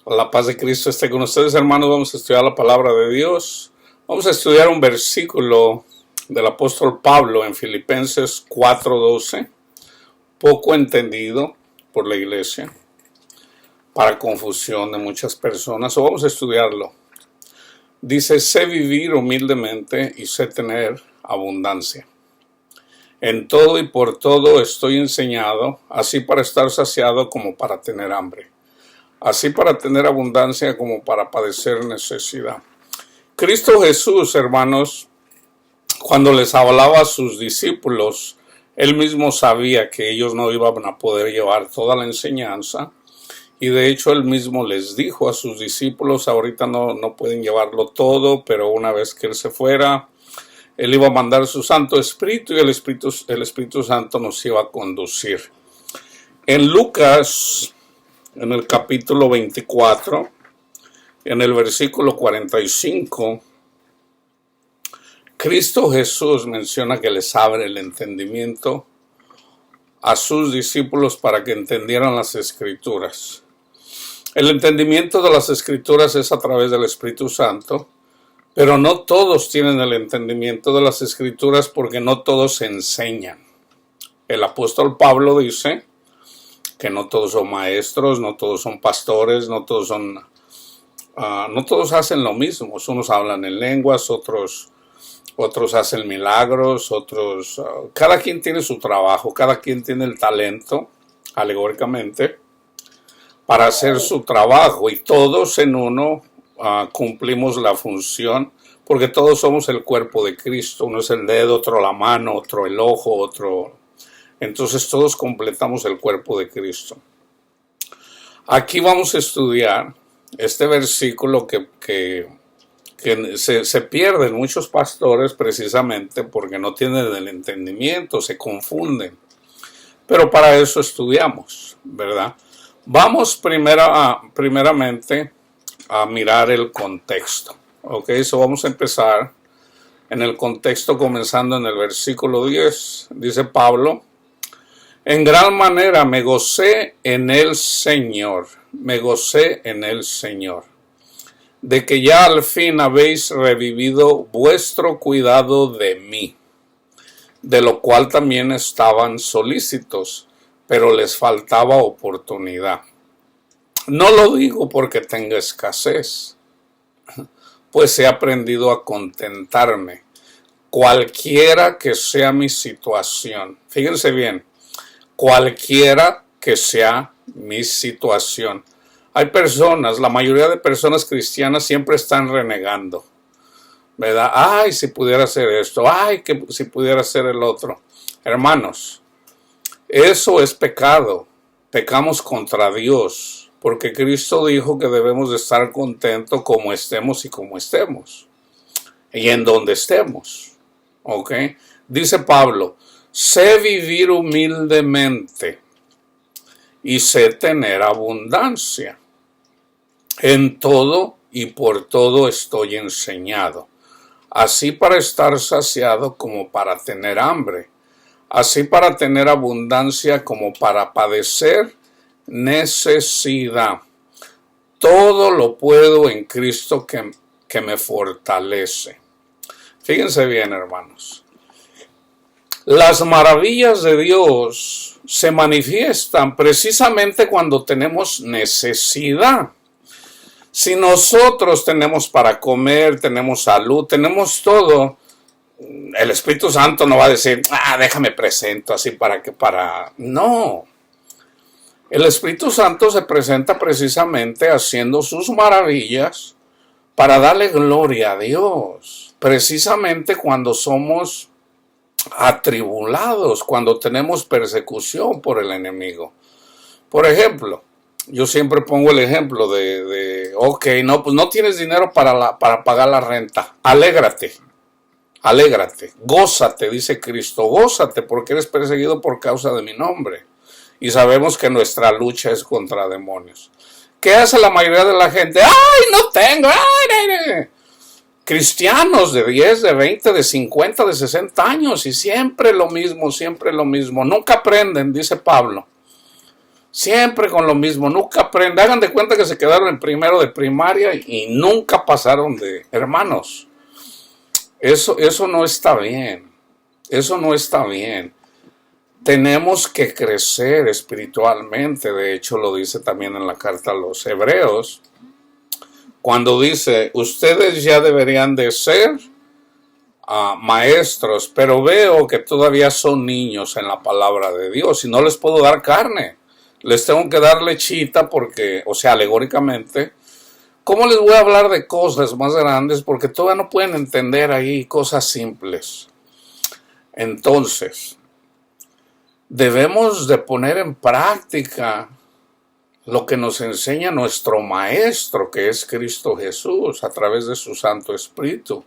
La paz de Cristo esté con ustedes, hermanos. Vamos a estudiar la palabra de Dios. Vamos a estudiar un versículo del apóstol Pablo en Filipenses 4:12, poco entendido por la iglesia, para confusión de muchas personas. O vamos a estudiarlo. Dice: sé vivir humildemente y sé tener abundancia. En todo y por todo estoy enseñado, así para estar saciado como para tener hambre, así para tener abundancia como para padecer necesidad. Cristo Jesús, hermanos, cuando les hablaba a sus discípulos, él mismo sabía que ellos no iban a poder llevar toda la enseñanza, y de hecho él mismo les dijo a sus discípulos: ahorita no pueden llevarlo todo, pero una vez que él se fuera, él iba a mandar su Santo Espíritu, y el Espíritu Santo nos iba a conducir. En Lucas, en el capítulo 24, en el versículo 45, Cristo Jesús menciona que les abre el entendimiento a sus discípulos para que entendieran las Escrituras. El entendimiento de las Escrituras es a través del Espíritu Santo, pero no todos tienen el entendimiento de las Escrituras porque no todos enseñan. El apóstol Pablo dice que no todos son maestros, no todos son pastores, no todos hacen lo mismo. Unos hablan en lenguas, otros hacen milagros, cada quien tiene su trabajo, cada quien tiene el talento, alegóricamente, para hacer su trabajo, y todos en uno cumplimos la función, porque todos somos el cuerpo de Cristo. Uno es el dedo, otro la mano, otro el ojo, otro. Entonces todos completamos el cuerpo de Cristo. Aquí vamos a estudiar este versículo que se pierden muchos pastores precisamente porque no tienen el entendimiento, se confunden. Pero para eso estudiamos, ¿verdad? Vamos primeramente a mirar el contexto. Ok, vamos a empezar en el contexto, comenzando en el versículo 10. Dice Pablo: en gran manera me gocé en el Señor, de que ya al fin habéis revivido vuestro cuidado de mí, de lo cual también estaban solícitos, pero les faltaba oportunidad. No lo digo porque tenga escasez, pues he aprendido a contentarme, cualquiera que sea mi situación. Fíjense bien, cualquiera que sea mi situación. Hay personas, la mayoría de personas cristianas siempre están renegando, ¿verdad? Ay, si pudiera hacer esto, ay, que si pudiera hacer el otro. Hermanos, eso es pecado. Pecamos contra Dios, porque Cristo dijo que debemos de estar contentos como estemos y como estemos, y en donde estemos. ¿Ok? Dice Pablo: sé vivir humildemente y sé tener abundancia. En todo y por todo estoy enseñado, así para estar saciado como para tener hambre, así para tener abundancia como para padecer necesidad. Todo lo puedo en Cristo que me fortalece. Fíjense bien, hermanos. Las maravillas de Dios se manifiestan precisamente cuando tenemos necesidad. Si nosotros tenemos para comer, tenemos salud, tenemos todo, el Espíritu Santo no va a decir: déjame presento así No. El Espíritu Santo se presenta precisamente haciendo sus maravillas para darle gloria a Dios. Precisamente cuando somos atribulados, cuando tenemos persecución por el enemigo. Por ejemplo, yo siempre pongo el ejemplo ok, pues no tienes dinero para pagar la renta. Alégrate, gózate, dice Cristo, gózate porque eres perseguido por causa de mi nombre. Y sabemos que nuestra lucha es contra demonios. ¿Qué hace la mayoría de la gente? ¡Ay, no tengo! ¡Ay! Cristianos de 10, de 20, de 50, de 60 años, y siempre lo mismo. Nunca aprenden, dice Pablo. Siempre con lo mismo, nunca aprenden. Hagan de cuenta que se quedaron en primero de primaria y nunca pasaron de hermanos. Eso no está bien. Eso no está bien. Tenemos que crecer espiritualmente. De hecho, lo dice también en la carta a los Hebreos, cuando dice, ustedes ya deberían de ser maestros, pero veo que todavía son niños en la palabra de Dios y no les puedo dar carne. Les tengo que dar lechita porque, o sea, alegóricamente, ¿cómo les voy a hablar de cosas más grandes? Porque todavía no pueden entender ahí cosas simples. Entonces, debemos de poner en práctica lo que nos enseña nuestro Maestro, que es Cristo Jesús, a través de su Santo Espíritu.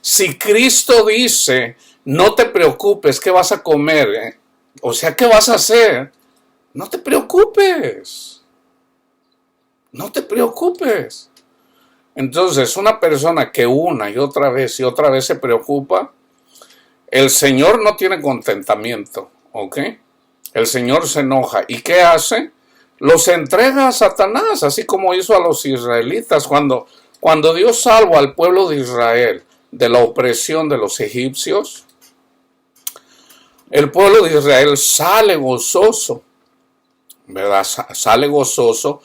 Si Cristo dice, no te preocupes, ¿qué vas a comer? O sea, ¿qué vas a hacer? No te preocupes. No te preocupes. Entonces, una persona que una y otra vez se preocupa, el Señor no tiene contentamiento, ¿ok? El Señor se enoja. ¿Y qué hace? Los entrega a Satanás, así como hizo a los israelitas. Cuando Dios salvó al pueblo de Israel de la opresión de los egipcios, el pueblo de Israel sale gozoso, ¿verdad? Sale gozoso,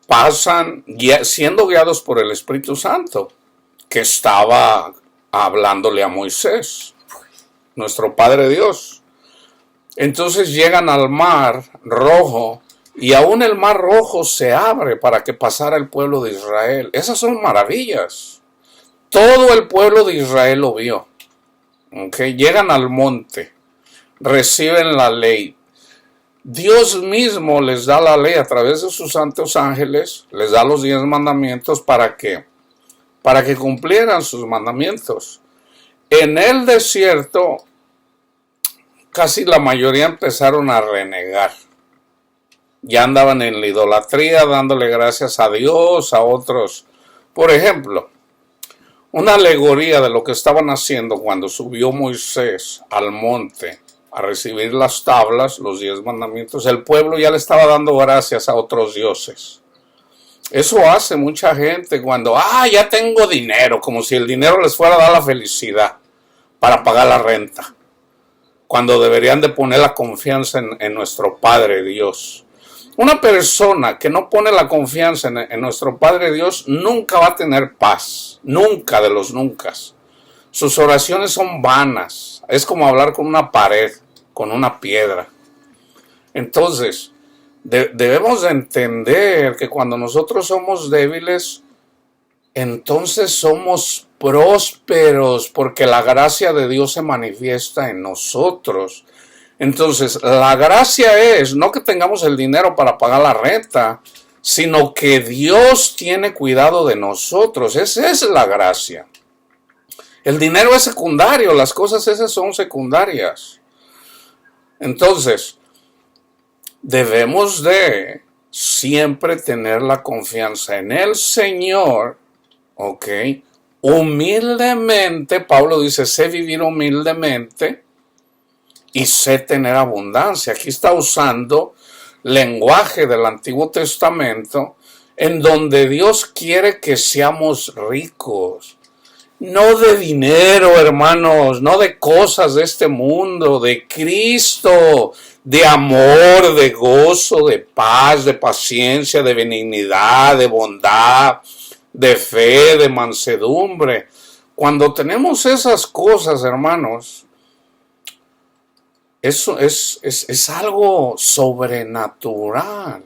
pasan siendo guiados por el Espíritu Santo, que estaba hablándole a Moisés, nuestro Padre Dios. Entonces llegan al Mar Rojo y aún el Mar Rojo se abre para que pasara el pueblo de Israel. Esas son maravillas. Todo el pueblo de Israel lo vio. ¿Okay? Llegan al monte, reciben la ley. Dios mismo les da la ley a través de sus santos ángeles, les da los 10 mandamientos para que cumplieran sus mandamientos. En el desierto, casi la mayoría empezaron a renegar. Ya andaban en la idolatría, dándole gracias a Dios, a otros. Por ejemplo, una alegoría de lo que estaban haciendo cuando subió Moisés al monte a recibir las tablas, los 10 mandamientos, el pueblo ya le estaba dando gracias a otros dioses. Eso hace mucha gente cuando, ya tengo dinero, como si el dinero les fuera a dar la felicidad para pagar la renta, cuando deberían de poner la confianza en nuestro Padre Dios. Una persona que no pone la confianza en nuestro Padre Dios nunca va a tener paz, nunca de los nunca. Sus oraciones son vanas, es como hablar con una pared, con una piedra. Entonces, debemos de entender que cuando nosotros somos débiles, entonces somos prósperos, porque la gracia de Dios se manifiesta en nosotros. Entonces, la gracia es no que tengamos el dinero para pagar la renta, sino que Dios tiene cuidado de nosotros. Esa es la gracia. El dinero es secundario, las cosas esas son secundarias. Entonces, debemos de siempre tener la confianza en el Señor, ¿ok? Humildemente, Pablo dice, sé vivir humildemente y sé tener abundancia. Aquí está usando lenguaje del Antiguo Testamento en donde Dios quiere que seamos ricos. No de dinero, hermanos, no de cosas de este mundo, de Cristo, de amor, de gozo, de paz, de paciencia, de benignidad, de bondad, de fe, de mansedumbre. Cuando tenemos esas cosas, hermanos, eso es algo sobrenatural.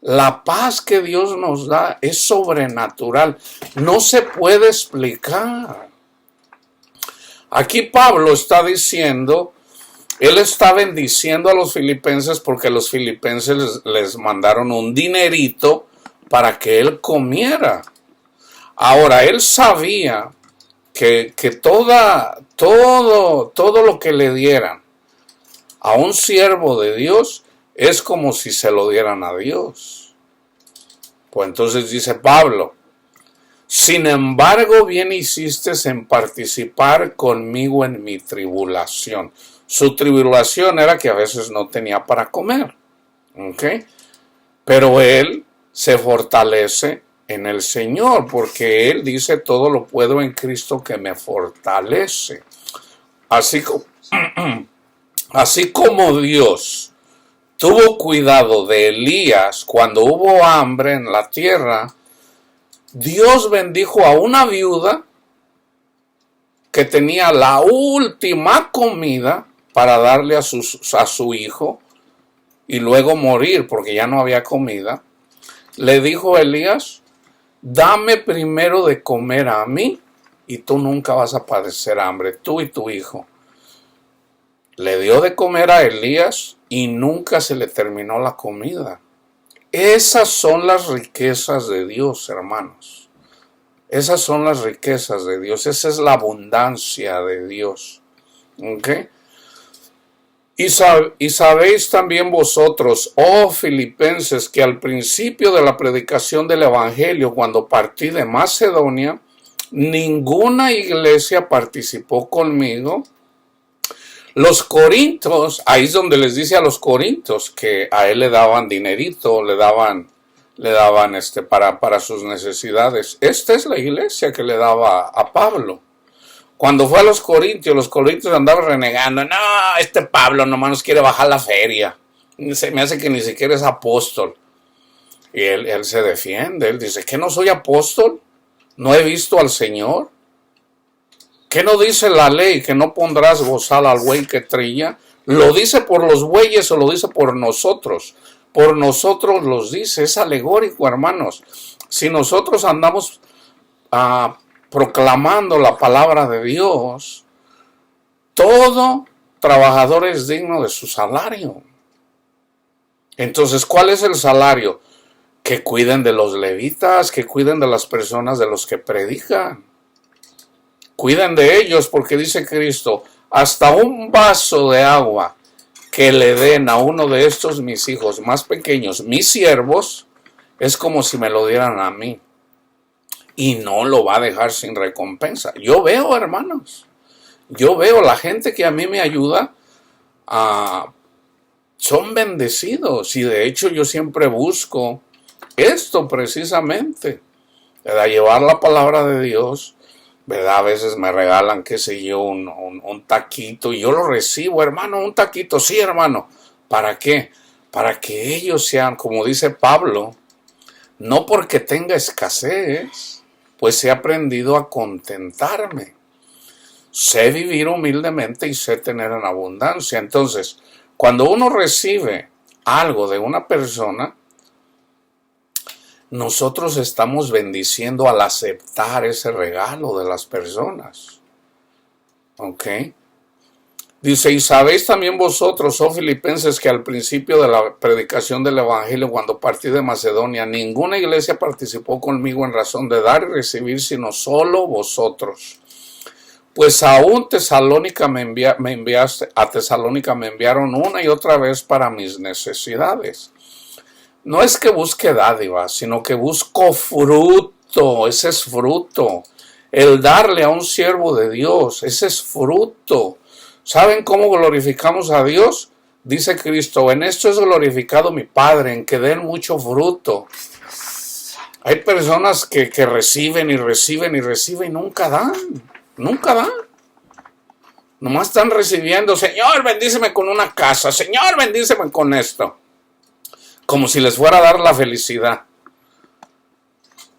La paz que Dios nos da es sobrenatural. No se puede explicar. Aquí Pablo está diciendo, él está bendiciendo a los filipenses porque los filipenses les mandaron un dinerito para que él comiera. Ahora, él sabía que todo lo que le dieran a un siervo de Dios es como si se lo dieran a Dios. Pues entonces dice Pablo, sin embargo, bien hiciste en participar conmigo en mi tribulación. Su tribulación era que a veces no tenía para comer. ¿Ok? Pero él se fortalece en el Señor, porque él dice: todo lo puedo en Cristo que me fortalece. Así como Dios tuvo cuidado de Elías cuando hubo hambre en la tierra, Dios bendijo a una viuda que tenía la última comida para darle a su hijo y luego morir porque ya no había comida. Le dijo a Elías: dame primero de comer a mí y tú nunca vas a padecer hambre, tú y tu hijo. Le dio de comer a Elías y nunca se le terminó la comida. Esas son las riquezas de Dios, hermanos. Esas son las riquezas de Dios. Esa es la abundancia de Dios. ¿Ok? Y sabéis también vosotros, oh filipenses, que al principio de la predicación del Evangelio, cuando partí de Macedonia, ninguna iglesia participó conmigo. Los corintios, ahí es donde les dice a los corintios que a él le daban dinerito, le daban para sus necesidades. Esta es la iglesia que le daba a Pablo. Cuando fue a los corintios andaban renegando: no, este Pablo nomás nos quiere bajar la feria, se me hace que ni siquiera es apóstol. Y él se defiende, él dice: ¿qué no soy apóstol? ¿No he visto al Señor? ¿Qué no dice la ley que no pondrás bozal al buey que trilla? ¿Lo dice por los bueyes o lo dice por nosotros? Por nosotros los dice, es alegórico, hermanos. Si nosotros andamos proclamando la palabra de Dios, todo trabajador es digno de su salario. Entonces, ¿cuál es el salario? Que cuiden de los levitas, que cuiden de las personas de los que predican. Cuiden de ellos, porque dice Cristo: hasta un vaso de agua que le den a uno de estos mis hijos más pequeños, mis siervos, es como si me lo dieran a mí. Y no lo va a dejar sin recompensa. Yo veo, hermanos, la gente que a mí me ayuda, son bendecidos. Y de hecho yo siempre busco esto precisamente, ¿verdad? Llevar la palabra de Dios, ¿verdad? A veces me regalan, qué sé yo, un taquito y yo lo recibo: hermano, un taquito, sí, hermano. ¿Para qué? Para que ellos sean, como dice Pablo, no porque tenga escasez, pues he aprendido a contentarme. Sé vivir humildemente y sé tener en abundancia. Entonces, cuando uno recibe algo de una persona, nosotros estamos bendiciendo al aceptar ese regalo de las personas. ¿Ok? Dice: y sabéis también vosotros, oh filipenses, que al principio de la predicación del Evangelio, cuando partí de Macedonia, ninguna iglesia participó conmigo en razón de dar y recibir, sino solo vosotros. Pues aún Tesalónica a Tesalónica me enviaron una y otra vez para mis necesidades. No es que busque dádivas, sino que busco fruto. Ese es fruto. El darle a un siervo de Dios, ese es fruto. ¿Saben cómo glorificamos a Dios? Dice Cristo: en esto es glorificado mi Padre, en que den mucho fruto. Hay personas que reciben y reciben y reciben y nunca dan. Nunca dan. Nomás están recibiendo: Señor, bendíceme con una casa. Señor, bendíceme con esto. Como si les fuera a dar la felicidad.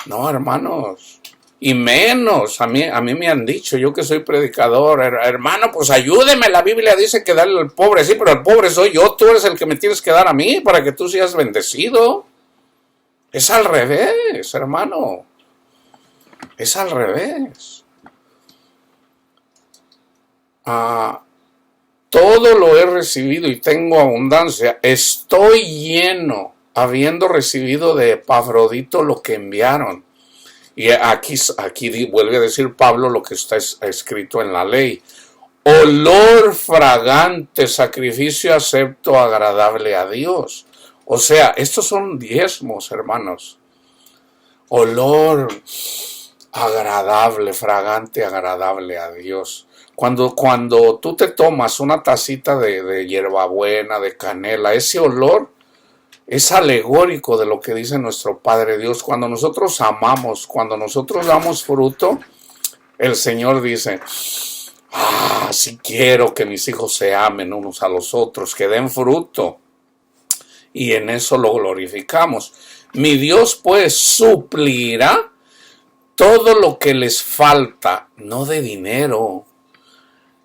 No, hermanos. Y menos, a mí me han dicho, yo que soy predicador: hermano, pues ayúdeme, la Biblia dice que darle al pobre. Sí, pero el pobre soy yo, tú eres el que me tienes que dar a mí para que tú seas bendecido. Es al revés, hermano. Es al revés. Todo lo he recibido y tengo abundancia. Estoy lleno, habiendo recibido de Epafrodito lo que enviaron. Y aquí vuelve a decir Pablo lo que está escrito en la ley: olor fragante, sacrificio acepto, agradable a Dios. O sea, estos son diezmos, hermanos. Olor agradable, fragante, agradable a Dios. Cuando tú te tomas una tacita de hierbabuena, de canela, ese olor Es alegórico de lo que dice nuestro Padre Dios. Cuando nosotros amamos, cuando nosotros damos fruto, el Señor dice, sí quiero que mis hijos se amen unos a los otros, que den fruto. Y en eso lo glorificamos. Mi Dios pues suplirá todo lo que les falta, no de dinero,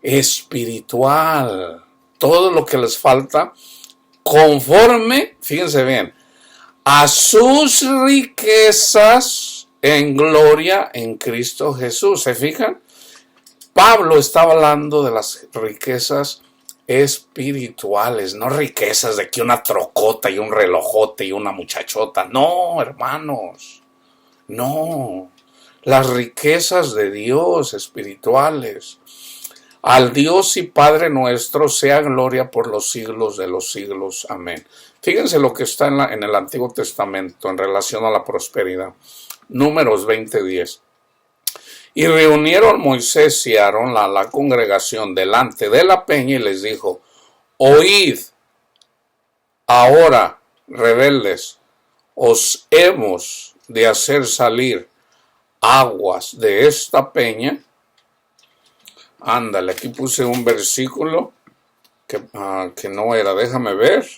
espiritual, todo lo que les falta, conforme, fíjense bien, a sus riquezas en gloria en Cristo Jesús. ¿Se fijan? Pablo estaba hablando de las riquezas espirituales, no riquezas de que una trocota y un relojote y una muchachota. No, hermanos, no. Las riquezas de Dios espirituales. Al Dios y Padre nuestro sea gloria por los siglos de los siglos. Amén. Fíjense lo que está en el Antiguo Testamento en relación a la prosperidad. Números 20:10. Y reunieron Moisés y Aarón la congregación delante de la peña y les dijo, oíd ahora, rebeldes, os hemos de hacer salir aguas de esta peña. Ándale, aquí puse un versículo que no era, déjame ver.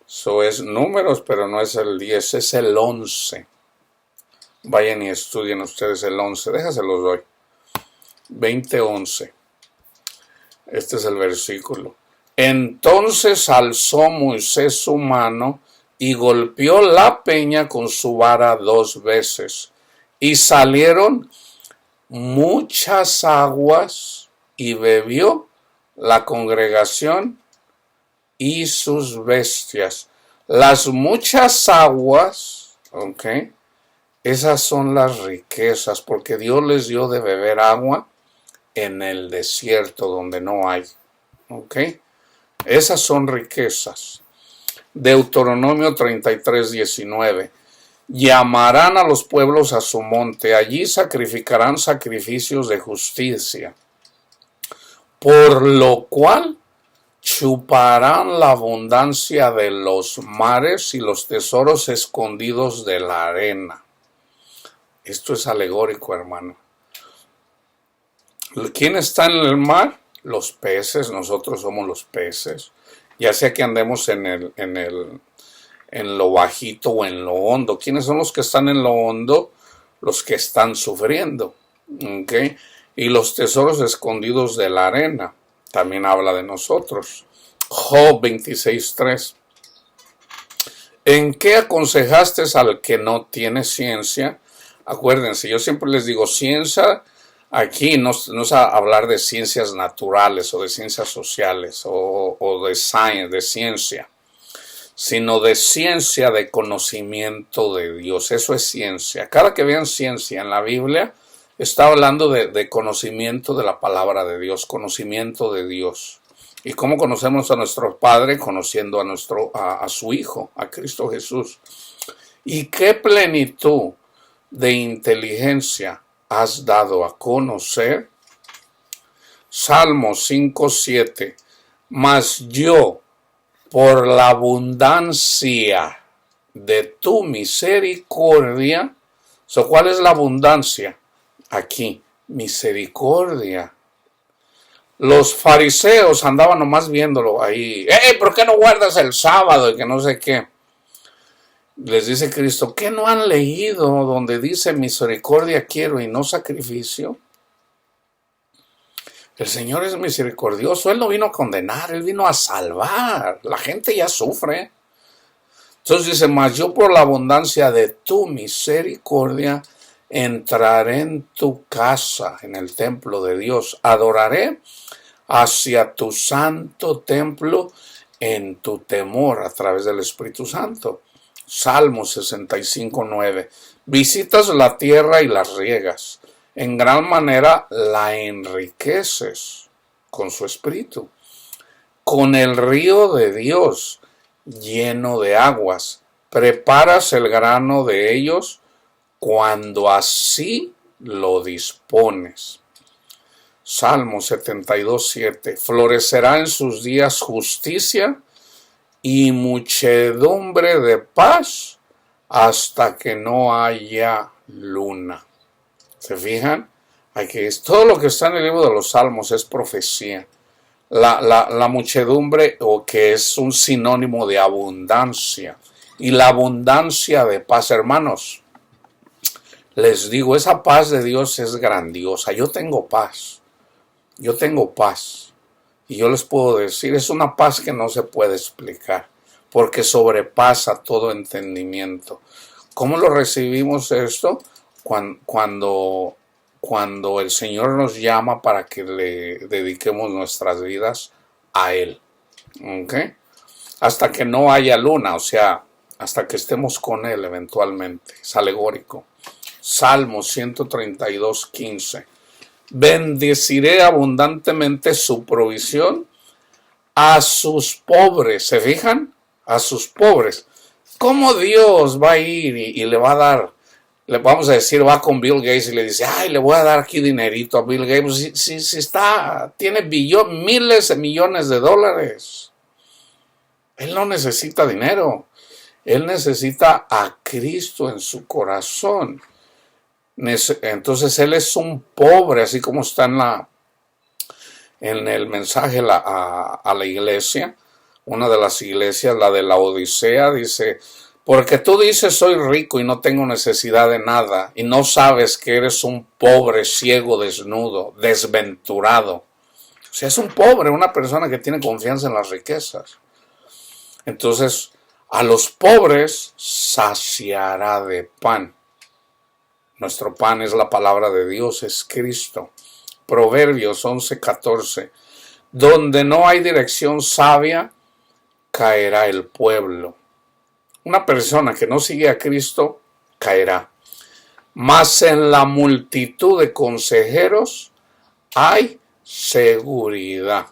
Eso es Números, pero no es el 10, es el 11. Vayan y estudien ustedes el 11, déjaselos doy. 20:11. Este es el versículo. Entonces alzó Moisés su mano y golpeó la peña con su vara 2 veces. Y salieron muchas aguas y bebió la congregación y sus bestias. Las muchas aguas, ¿ok? Esas son las riquezas, porque Dios les dio de beber agua en el desierto donde no hay. ¿Ok? Esas son riquezas. Deuteronomio 33:19. Llamarán a los pueblos a su monte, allí sacrificarán sacrificios de justicia, por lo cual chuparán la abundancia de los mares y los tesoros escondidos de la arena. Esto es alegórico, hermano. ¿Quién está en el mar? Los peces, nosotros somos los peces. Ya sea que andemos en lo bajito o en lo hondo. ¿Quiénes son los que están en lo hondo? Los que están sufriendo. ¿Okay? Y los tesoros escondidos de la arena. También habla de nosotros. Job 26:3. ¿En qué aconsejaste al que no tiene ciencia? Acuérdense, yo siempre les digo, ciencia, aquí no es a hablar de ciencias naturales o de ciencias sociales o de ciencia, sino de ciencia de conocimiento de Dios. Eso es ciencia. Cada que vean ciencia en la Biblia, está hablando de conocimiento de la palabra de Dios, conocimiento de Dios. ¿Y cómo conocemos a nuestro Padre? Conociendo a su Hijo, a Cristo Jesús. ¿Y qué plenitud de inteligencia has dado a conocer? Salmo 5:7. Mas yo, por la abundancia de tu misericordia. ¿Cuál es la abundancia? Aquí, misericordia. Los fariseos andaban nomás viéndolo ahí. ¿Por qué no guardas el sábado? Y que no sé qué. Les dice Cristo, ¿qué no han leído donde dice misericordia quiero y no sacrificio? El Señor es misericordioso. Él no vino a condenar, Él vino a salvar. La gente ya sufre. Entonces dice, mas yo por la abundancia de tu misericordia entraré en tu casa, en el templo de Dios. Adoraré hacia tu santo templo en tu temor a través del Espíritu Santo. Salmo 65:9. Visitas la tierra y la riegas. En gran manera la enriqueces con su espíritu. Con el río de Dios lleno de aguas. Preparas el grano de ellos cuando así lo dispones. Salmo 72:7. Florecerá en sus días justicia y muchedumbre de paz hasta que no haya luna. ¿Se fijan? Aquí es todo lo que está en el libro de los Salmos es profecía. La muchedumbre, o que es un sinónimo de abundancia, y la abundancia de paz, hermanos. Les digo, esa paz de Dios es grandiosa. Yo tengo paz. Y yo les puedo decir, es una paz que no se puede explicar, porque sobrepasa todo entendimiento. ¿Cómo lo recibimos esto? Cuando el Señor nos llama para que le dediquemos nuestras vidas a Él. ¿Ok? Hasta que no haya luna, o sea, hasta que estemos con Él eventualmente. Es alegórico. Salmo 132:15. Bendeciré abundantemente su provisión a sus pobres. ¿Se fijan? A sus pobres. ¿Cómo Dios va a ir y le va a dar? Le vamos a decir, va con Bill Gates y le dice, ay, le voy a dar aquí dinerito a Bill Gates. Si tiene miles de millones de dólares. Él no necesita dinero. Él necesita a Cristo en su corazón. Entonces él es un pobre, así como está en el mensaje a la iglesia. Una de las iglesias, la de la Odisea, dice, porque tú dices soy rico y no tengo necesidad de nada, y no sabes que eres un pobre, ciego, desnudo, desventurado. O sea, es un pobre, una persona que tiene confianza en las riquezas. Entonces, a los pobres saciará de pan. Nuestro pan es la palabra de Dios, es Cristo. Proverbios 11:14. Donde no hay dirección sabia, caerá el pueblo. Una persona que no sigue a Cristo, caerá. Mas en la multitud de consejeros hay seguridad.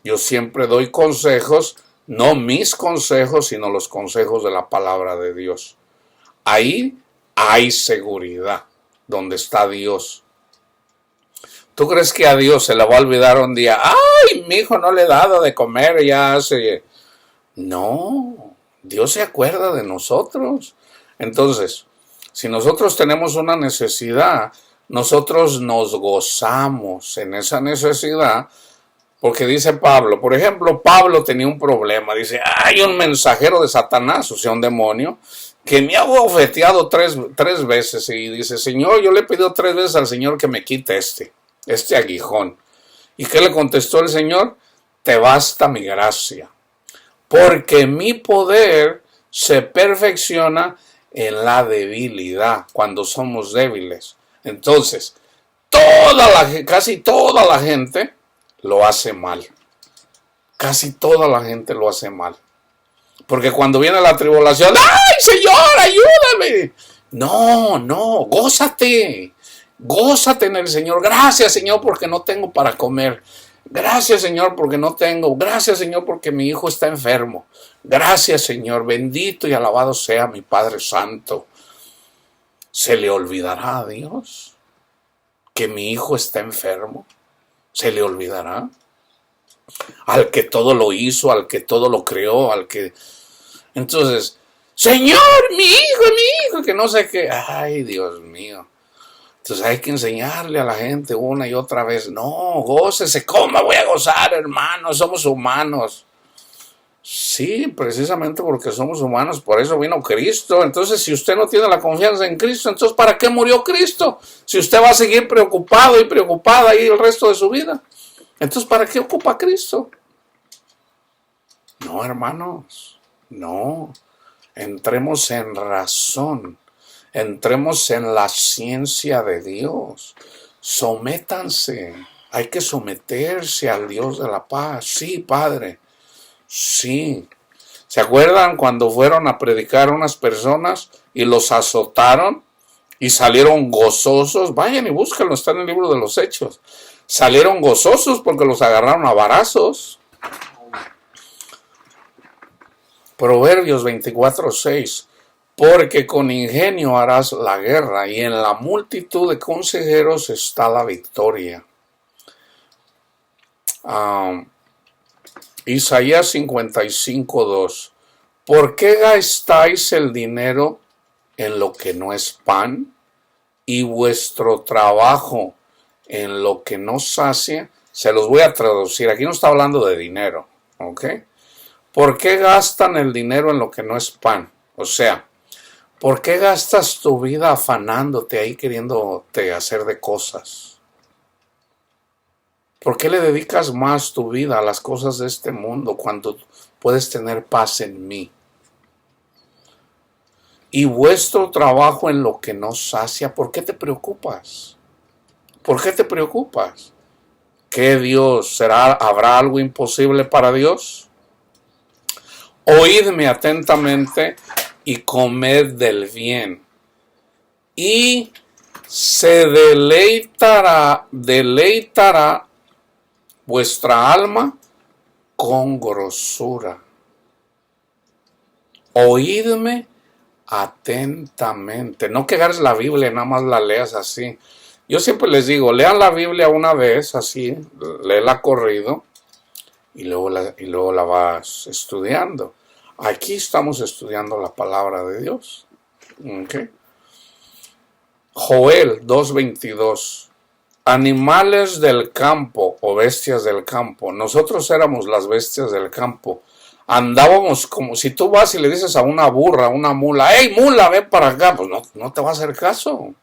Yo siempre doy consejos, no mis consejos, sino los consejos de la palabra de Dios. Ahí hay seguridad, donde está Dios. ¿Tú crees que a Dios se le va a olvidar un día? ¡Ay, mi hijo no le he dado de comer! Ya hace... No, Dios se acuerda de nosotros. Entonces, si nosotros tenemos una necesidad, nosotros nos gozamos en esa necesidad, porque dice Pablo, por ejemplo, Pablo tenía un problema, dice, hay un mensajero de Satanás, o sea, un demonio, que me ha bofeteado tres veces, y dice, Señor, yo le he pedido 3 veces al Señor que me quite este aguijón. ¿Y qué le contestó el Señor? Te basta mi gracia, porque mi poder se perfecciona en la debilidad, cuando somos débiles. Entonces, casi toda la gente lo hace mal. Casi toda la gente lo hace mal. Porque cuando viene la tribulación, ¡ay, Señor, ayúdame! No, gózate. Gózate en el Señor. Gracias, Señor, porque no tengo para comer. Gracias, Señor, porque no tengo. Gracias, Señor, porque mi hijo está enfermo. Gracias, Señor. Bendito y alabado sea mi Padre Santo. ¿Se le olvidará a Dios que mi hijo está enfermo? ¿Se le olvidará? Al que todo lo hizo, al que todo lo creó, al que... Entonces, Señor, mi hijo, que no sé qué. Ay, Dios mío. Entonces hay que enseñarle a la gente una y otra vez. No, gócese. ¿Cómo voy a gozar, hermano? Somos humanos. Sí, precisamente porque somos humanos, por eso vino Cristo. Entonces, si usted no tiene la confianza en Cristo, entonces ¿para qué murió Cristo? Si usted va a seguir preocupado y preocupada ahí el resto de su vida. Entonces, ¿para qué ocupa Cristo? No, hermanos, no. Entremos en razón. Entremos en la ciencia de Dios. Sométanse. Hay que someterse al Dios de la paz. Sí, Padre. Sí. ¿Se acuerdan cuando fueron a predicar unas personas y los azotaron y salieron gozosos? Vayan y búsquenlo, está en el libro de los Hechos. Salieron gozosos porque los agarraron a varazos. Proverbios 24:6. Porque con ingenio harás la guerra y en la multitud de consejeros está la victoria. Isaías 55:2. ¿Por qué gastáis el dinero en lo que no es pan y vuestro trabajo en lo que no sacia? Se los voy a traducir. Aquí no está hablando de dinero, ¿ok? ¿Por qué gastan el dinero en lo que no es pan? O sea, ¿por qué gastas tu vida afanándote ahí queriéndote hacer de cosas? ¿Por qué le dedicas más tu vida a las cosas de este mundo cuando puedes tener paz en mí? Y vuestro trabajo en lo que no sacia, ¿por qué te preocupas? ¿Por qué te preocupas? ¿Qué Dios será? ¿Habrá algo imposible para Dios? Oídme atentamente y comed del bien. Y se deleitará vuestra alma con grosura. Oídme atentamente. No que agarres la Biblia y nada más la leas así. Yo siempre les digo, lean la Biblia una vez así, léela corrido y luego la vas estudiando. Aquí estamos estudiando la palabra de Dios. ¿Okay? Joel 2:22. Animales del campo o bestias del campo. Nosotros éramos las bestias del campo. Andábamos como si tú vas y le dices a una burra, a una mula, ¡hey mula, ven para acá! Pues no te va a hacer caso.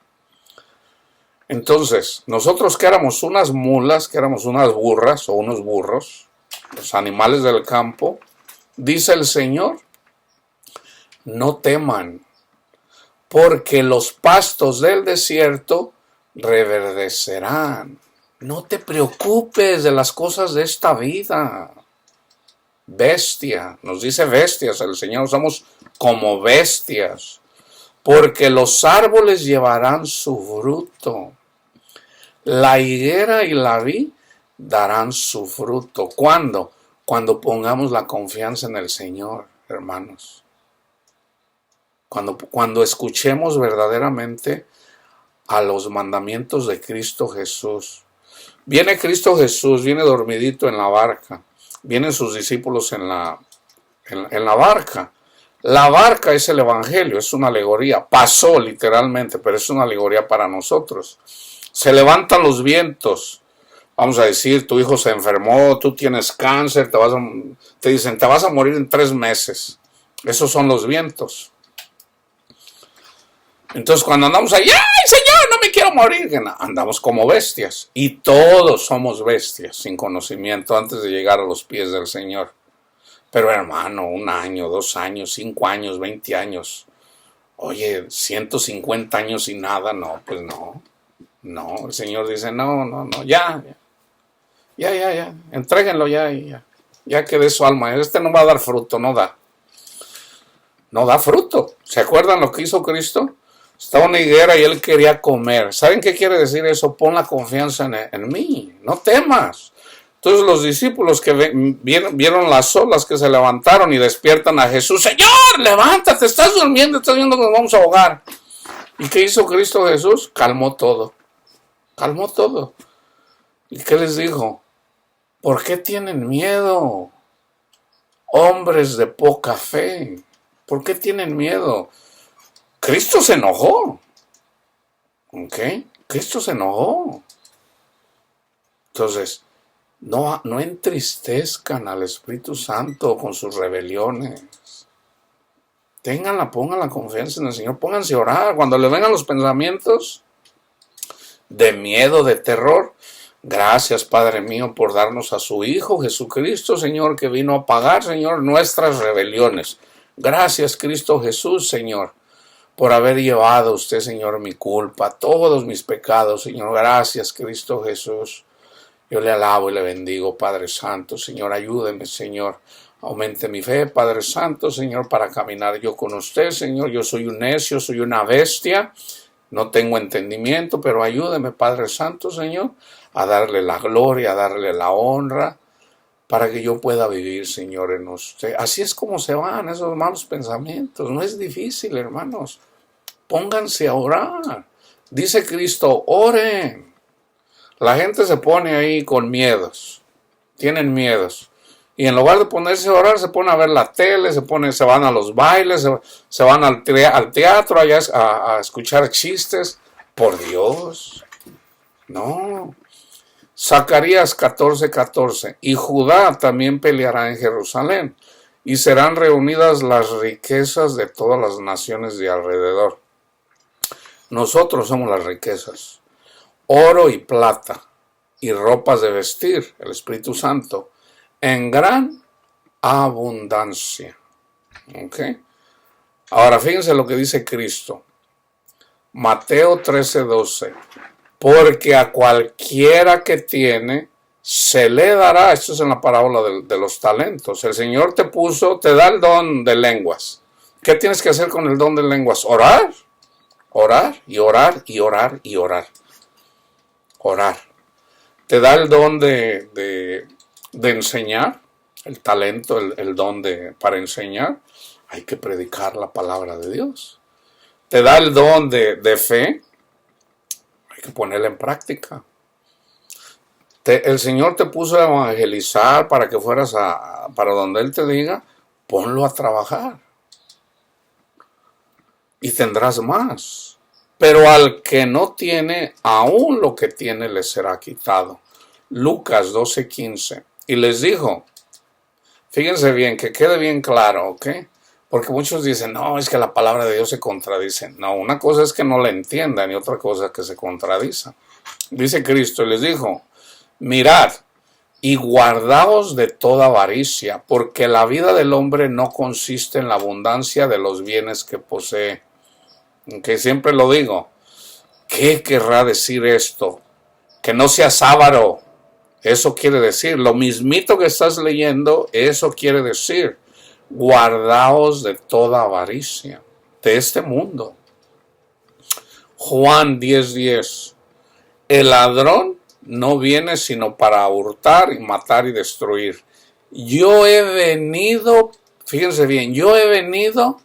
Entonces, nosotros que éramos unas mulas, que éramos unas burras o unos burros, los animales del campo, dice el Señor, no teman, porque los pastos del desierto reverdecerán. No te preocupes de las cosas de esta vida. Bestia, nos dice bestias el Señor, somos como bestias, porque los árboles llevarán su fruto. La higuera y la vid darán su fruto. ¿Cuándo? Cuando pongamos la confianza en el Señor, hermanos. Cuando escuchemos verdaderamente a los mandamientos de Cristo Jesús. Viene Cristo Jesús, viene dormidito en la barca. Vienen sus discípulos en la barca. La barca es el Evangelio, es una alegoría. Pasó literalmente, pero es una alegoría para nosotros. Se levantan los vientos. Vamos a decir, tu hijo se enfermó, tú tienes cáncer, te dicen, te vas a morir en 3 meses. Esos son los vientos. Entonces cuando andamos ahí, ¡ay, Señor, no me quiero morir! Andamos como bestias. Y todos somos bestias, sin conocimiento, antes de llegar a los pies del Señor. Pero hermano, 1 año, 2 años, 5 años, 20 años. Oye, 150 años y nada, no, pues no. No, el Señor dice, no, ya. Entréguenlo ya. Ya que de su alma, no va a dar fruto, no da. No da fruto. ¿Se acuerdan lo que hizo Cristo? Estaba una higuera y él quería comer. ¿Saben qué quiere decir eso? Pon la confianza en mí, no temas. Entonces los discípulos que vieron las olas que se levantaron y despiertan a Jesús. Señor, levántate, estás durmiendo, estás viendo que nos vamos a ahogar. ¿Y qué hizo Cristo Jesús? Calmó todo. ¿Y qué les dijo? ¿Por qué tienen miedo? Hombres de poca fe. ¿Por qué tienen miedo? Cristo se enojó. ¿Ok? Cristo se enojó. Entonces, no entristezcan al Espíritu Santo con sus rebeliones. Pongan la confianza en el Señor. Pónganse a orar. Cuando le vengan los pensamientos de miedo, de terror, gracias, Padre mío, por darnos a su Hijo Jesucristo, Señor, que vino a pagar, Señor, nuestras rebeliones. Gracias, Cristo Jesús, Señor, por haber llevado a usted, Señor, mi culpa, todos mis pecados, Señor. Gracias, Cristo Jesús. Yo le alabo y le bendigo, Padre Santo. Señor, ayúdeme, Señor. Aumente mi fe, Padre Santo, Señor, para caminar yo con usted, Señor. Yo soy un necio, soy una bestia. No tengo entendimiento, pero ayúdeme, Padre Santo, Señor, a darle la gloria, a darle la honra, para que yo pueda vivir, Señor, en usted. Así es como se van esos malos pensamientos. No es difícil, hermanos. Pónganse a orar. Dice Cristo, oren. La gente se pone ahí con miedos. Tienen miedos. Y en lugar de ponerse a orar, se pone a ver la tele, se van a los bailes, se van al teatro allá a escuchar chistes. Por Dios, no. Zacarías 14:14. Y Judá también peleará en Jerusalén, y serán reunidas las riquezas de todas las naciones de alrededor. Nosotros somos las riquezas. Oro y plata, y ropas de vestir, el Espíritu Santo, en gran abundancia. ¿Ok? Ahora fíjense lo que dice Cristo. Mateo 13:12. Porque a cualquiera que tiene, se le dará. Esto es en la parábola de los talentos. El Señor te da el don de lenguas. ¿Qué tienes que hacer con el don de lenguas? Orar. Orar y orar y orar y orar. Orar. Te da el don de enseñar, el talento, el don para enseñar. Hay que predicar la palabra de Dios. Te da el don de fe. Hay que ponerla en práctica. El Señor te puso a evangelizar para que fueras para donde Él te diga, ponlo a trabajar. Y tendrás más. Pero al que no tiene, aún lo que tiene le será quitado. Lucas 12:15. Y les dijo, fíjense bien, que quede bien claro, ¿ok? Porque muchos dicen, no, es que la palabra de Dios se contradice. No, una cosa es que no la entiendan y otra cosa es que se contradice. Dice Cristo y les dijo, mirad y guardaos de toda avaricia, porque la vida del hombre no consiste en la abundancia de los bienes que posee. Que siempre lo digo, ¿qué querrá decir esto? Que no seas avaro. Eso quiere decir, lo mismito que estás leyendo, eso quiere decir. Guardaos de toda avaricia, de este mundo. Juan 10:10. El ladrón no viene sino para hurtar y matar y destruir. Yo he venido, fíjense bien, yo he venido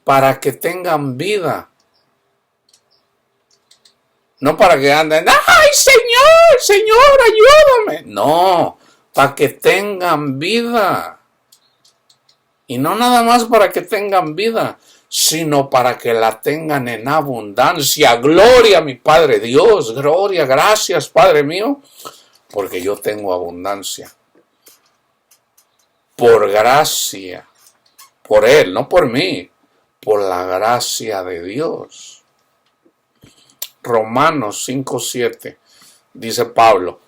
para que tengan vida. No para que anden, ¡ay, Señor, ayúdame! No, para que tengan vida. Y no nada más para que tengan vida, sino para que la tengan en abundancia. Gloria a mi Padre Dios, gloria, gracias Padre mío, porque yo tengo abundancia. Por gracia, por Él, no por mí, por la gracia de Dios. Romanos 5:7, dice Pablo,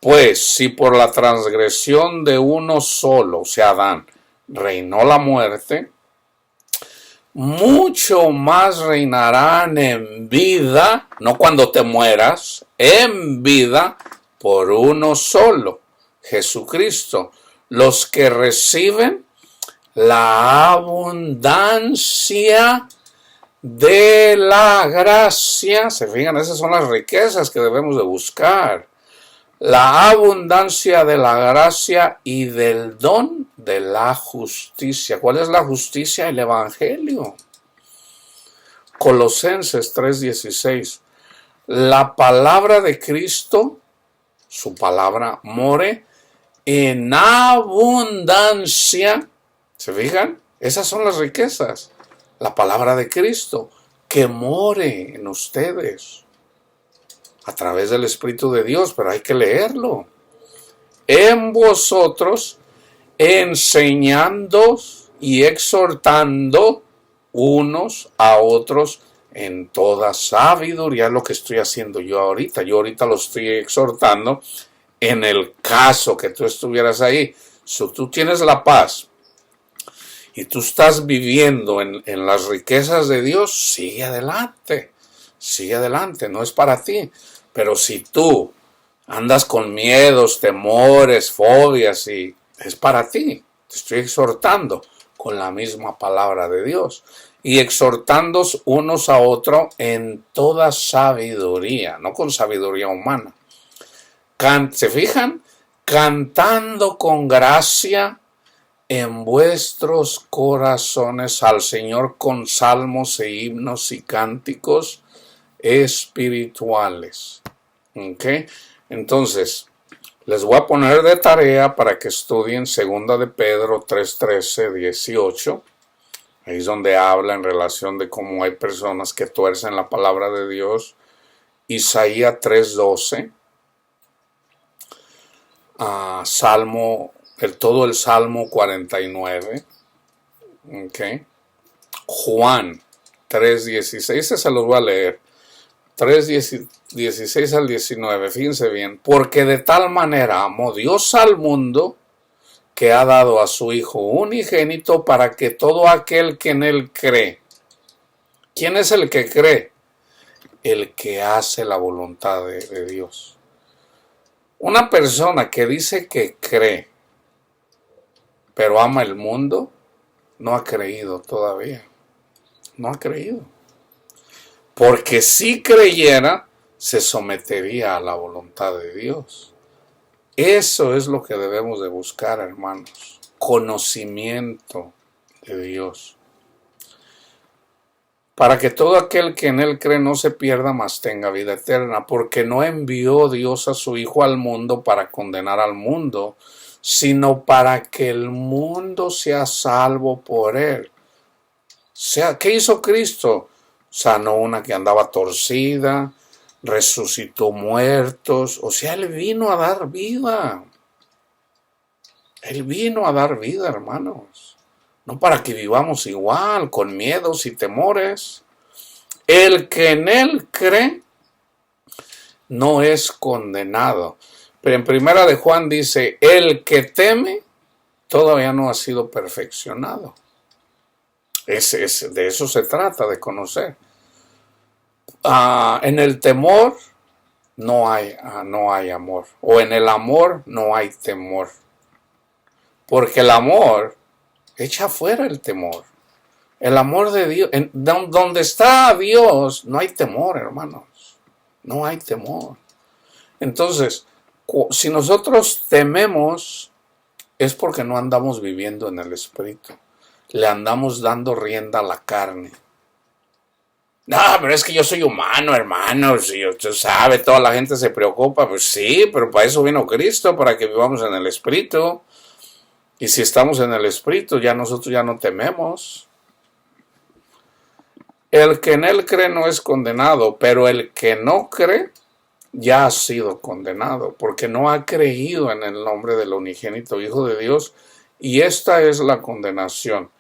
pues si por la transgresión de uno solo, o sea Adán, reinó la muerte, mucho más reinarán en vida, no cuando te mueras, en vida por uno solo, Jesucristo, los que reciben la abundancia de la gracia. Se fijan, esas son las riquezas que debemos de buscar. La abundancia de la gracia y del don de la justicia. ¿Cuál es la justicia? El Evangelio. Colosenses 3:16. La palabra de Cristo, su palabra, more en abundancia. ¿Se fijan? Esas son las riquezas. La palabra de Cristo, que more en ustedes. A través del Espíritu de Dios, pero hay que leerlo. En vosotros, enseñando y exhortando unos a otros en toda sabiduría. Es lo que estoy haciendo yo ahorita. Yo ahorita lo estoy exhortando en el caso que tú estuvieras ahí. Si tú tienes la paz y tú estás viviendo en las riquezas de Dios, sigue adelante. Sigue adelante, no es para ti. Pero si tú andas con miedos, temores, fobias, y es para ti, te estoy exhortando con la misma palabra de Dios. Y exhortándoos unos a otros en toda sabiduría, no con sabiduría humana. ¿Se fijan? Cantando con gracia en vuestros corazones al Señor con salmos e himnos y cánticos espirituales. ¿Ok? Entonces, Les voy a poner de tarea para que estudien 2 de Pedro 3:13, 18. Ahí es donde habla en relación de cómo hay personas que tuercen la palabra de Dios. Isaías 3:12. Todo el Salmo 49. Okay. Juan 3:16. Se los voy a leer. 3:16 al 19. Fíjense bien. Porque de tal manera amó Dios al mundo, que ha dado a su Hijo unigénito, para que todo aquel que en él cree. ¿Quién es el que cree? El que hace la voluntad de Dios. Una persona que dice que cree, pero ama el mundo, no ha creído todavía. No ha creído. Porque si creyera, se sometería a la voluntad de Dios. Eso es lo que debemos de buscar, hermanos. Conocimiento de Dios. Para que todo aquel que en él cree no se pierda, mas tenga vida eterna. Porque no envió Dios a su Hijo al mundo para condenar al mundo, sino para que el mundo sea salvo por él. ¿Qué hizo Cristo? Sanó una que andaba torcida, resucitó muertos, o sea, Él vino a dar vida. Él vino a dar vida, hermanos. No para que vivamos igual, con miedos y temores. El que en Él cree no es condenado. Pero en 1 de Juan dice, el que teme todavía no ha sido perfeccionado. De eso se trata, de conocer. En el temor no hay amor. O en el amor no hay temor. Porque el amor echa fuera el temor. El amor de Dios, donde está Dios, no hay temor, hermanos. No hay temor. Entonces, si nosotros tememos, es porque no andamos viviendo en el Espíritu. Le andamos dando rienda a la carne. No, pero es que yo soy humano, hermano. Si usted sabe, toda la gente se preocupa. Pues sí, pero para eso vino Cristo, para que vivamos en el Espíritu. Y si estamos en el Espíritu, nosotros ya no tememos. El que en él cree no es condenado, pero el que no cree ya ha sido condenado, porque no ha creído en el nombre del unigénito Hijo de Dios. Y esta es la condenación,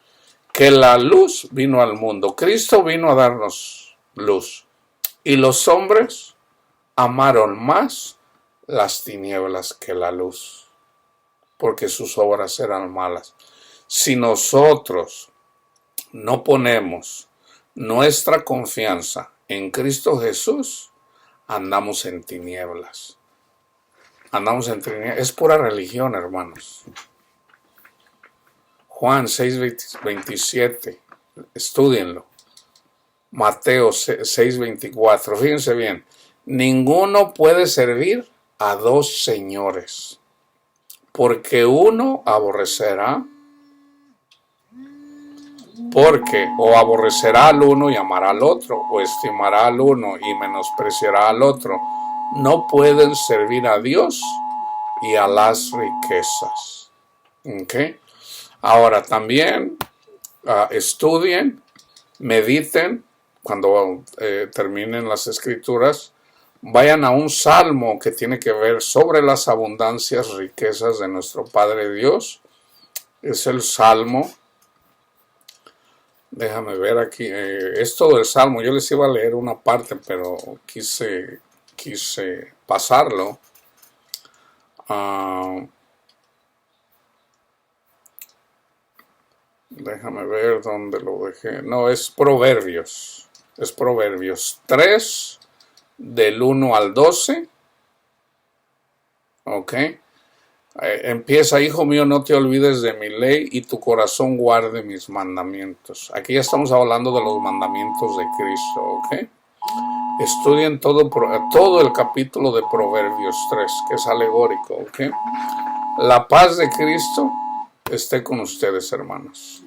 que la luz vino al mundo. Cristo vino a darnos luz. Y los hombres amaron más las tinieblas que la luz, porque sus obras eran malas. Si nosotros no ponemos nuestra confianza en Cristo Jesús, andamos en tinieblas. Andamos en tinieblas. Es pura religión, hermanos. Juan 6:27, estúdienlo. Mateo 6:24, fíjense bien. Ninguno puede servir a dos señores, porque uno aborrecerá, o aborrecerá al uno y amará al otro, o estimará al uno y menospreciará al otro. No pueden servir a Dios y a las riquezas. ¿Ok? Ahora también estudien, mediten, cuando terminen las escrituras, vayan a un salmo que tiene que ver sobre las abundancias, riquezas de nuestro Padre Dios. Es el Salmo, déjame ver aquí, es todo el Salmo. Yo les iba a leer una parte, pero quise pasarlo. Déjame ver dónde lo dejé. No, es Proverbios. Es Proverbios 3, del 1 al 12. Ok. Empieza, hijo mío, no te olvides de mi ley y tu corazón guarde mis mandamientos. Aquí ya estamos hablando de los mandamientos de Cristo. Ok. Estudien todo el capítulo de Proverbios 3, que es alegórico. Ok. La paz de Cristo esté con ustedes, hermanos.